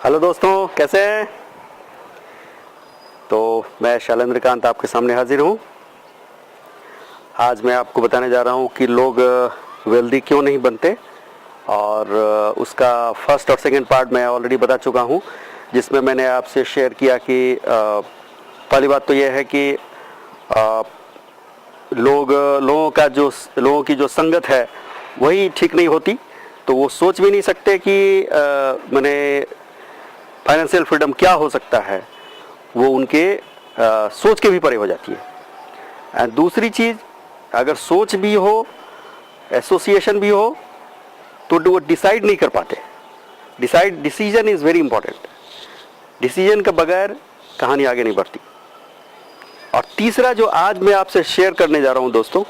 Hello दोस्तों, कैसे हैं? तो मैं शैलेंद्र कांत आपके सामने हाजिर हूँ। आज मैं आपको बताने जा रहा हूँ कि लोग वेल्दी क्यों नहीं बनते, और उसका फर्स्ट और सेकंड पार्ट मैं ऑलरेडी बता चुका हूँ, जिसमें मैंने आपसे शेयर किया कि पहली बात तो यह है कि लोगों की जो संगत है वही ठीक नहीं होती, तो वो सोच भी नहीं सकते कि मैंने फाइनेंशियल फ्रीडम क्या हो सकता है। वो उनके सोच के भी परे हो जाती है। एंड दूसरी चीज़, अगर सोच भी हो, एसोसिएशन भी हो, तो वो डिसाइड नहीं कर पाते। Decision is very important. Decision के बगैर कहानी आगे नहीं बढ़ती। और तीसरा जो आज मैं आपसे शेयर करने जा रहा हूं दोस्तों,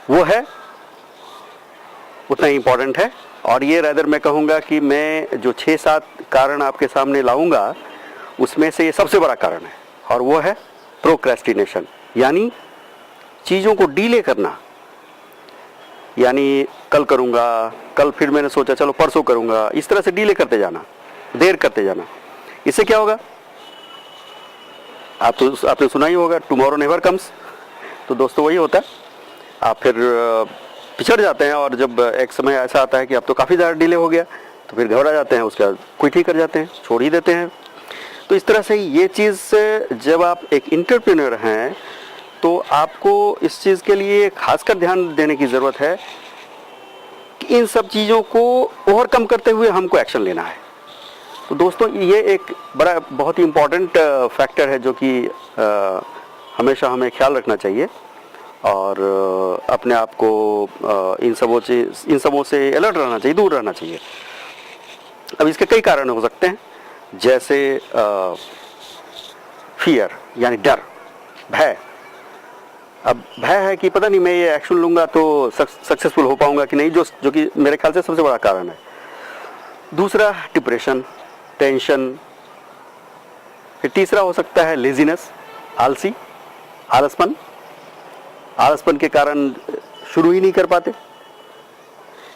वो है उतना ही इंपॉर्टेंट है। और ये रैदर मैं कहूँगा कि मैं जो 6-7 कारण आपके सामने लाऊंगा, उसमें से ये सबसे बड़ा कारण है, और वो है प्रोक्रेस्टिनेशन, यानी चीज़ों को डीले करना। यानी कल करूँगा, कल फिर मैंने सोचा चलो परसों करूँगा, इस तरह से डीले करते जाना, देर करते जाना। इससे क्या होगा? आपने सुना ही होगा, टुमारो नेवर कम्स। तो दोस्तों वही होता है, आप फिर पिछड़ जाते हैं, और जब एक समय ऐसा आता है कि अब तो काफ़ी ज़्यादा डिले हो गया, तो फिर घबरा जाते हैं, उसके बाद क्विट ही कर जाते हैं, छोड़ ही देते हैं। तो इस तरह से ये चीज़, जब आप एक एंटरप्रेन्योर हैं तो आपको इस चीज़ के लिए खासकर ध्यान देने की ज़रूरत है कि इन सब चीज़ों को ओवरकम करते हुए हमको एक्शन लेना है। तो दोस्तों ये एक बहुत ही इम्पॉर्टेंट फैक्टर है, जो कि हमेशा हमें ख्याल रखना चाहिए, और अपने आप को इन सबों से अलर्ट रहना चाहिए, दूर रहना चाहिए। अब इसके कई कारण हो सकते हैं, जैसे फियर, यानी डर, भय। अब भय है कि पता नहीं मैं ये एक्शन लूँगा तो सक्सेसफुल हो पाऊँगा कि नहीं, जो कि मेरे ख्याल से सबसे बड़ा कारण है। दूसरा डिप्रेशन, टेंशन। फिर तीसरा हो सकता है लेजीनेस, आलसपन के कारण शुरू ही नहीं कर पाते।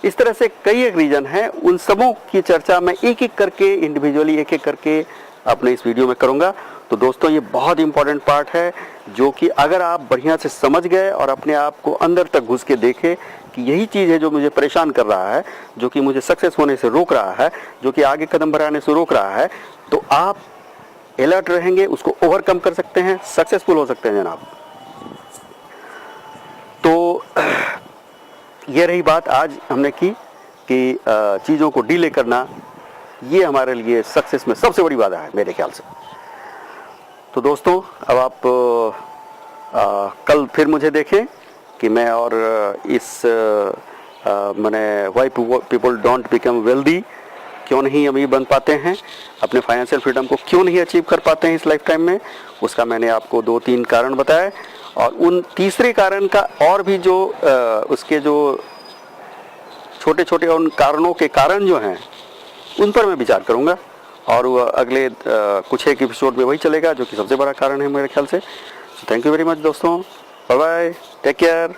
इस तरह से कई एक रीजन है। उन सबों की चर्चा मैं एक एक करके अपने इस वीडियो में करूंगा। तो दोस्तों ये बहुत इंपॉर्टेंट पार्ट है, जो कि अगर आप बढ़िया से समझ गए और अपने आप को अंदर तक घुस के देखें कि यही चीज़ है जो मुझे परेशान कर रहा है, जो कि मुझे सक्सेस होने से रोक रहा है, जो कि आगे कदम बढ़ाने से रोक रहा है, तो आप अलर्ट रहेंगे, उसको ओवरकम कर सकते हैं, सक्सेसफुल हो सकते हैं जनाब। तो ये रही बात आज हमने की कि चीज़ों को डीले करना, ये हमारे लिए सक्सेस में सबसे बड़ी बाधा है मेरे ख्याल से। तो दोस्तों अब आप कल फिर मुझे देखें कि मैं और इस मैंने why people don't become wealthy, क्यों नहीं अमीर बन पाते हैं, अपने फाइनेंशियल फ्रीडम को क्यों नहीं अचीव कर पाते हैं इस लाइफ टाइम में, उसका मैंने आपको 2-3 कारण बताए। और उन तीसरे कारण का और भी जो उसके जो छोटे छोटे उन कारणों के कारण जो हैं, उन पर मैं विचार करूंगा, और वो अगले कुछ एक एपिसोड में वही चलेगा जो कि सबसे बड़ा कारण है मेरे ख्याल से। थैंक यू वेरी मच दोस्तों, बाय बाय, टेक केयर।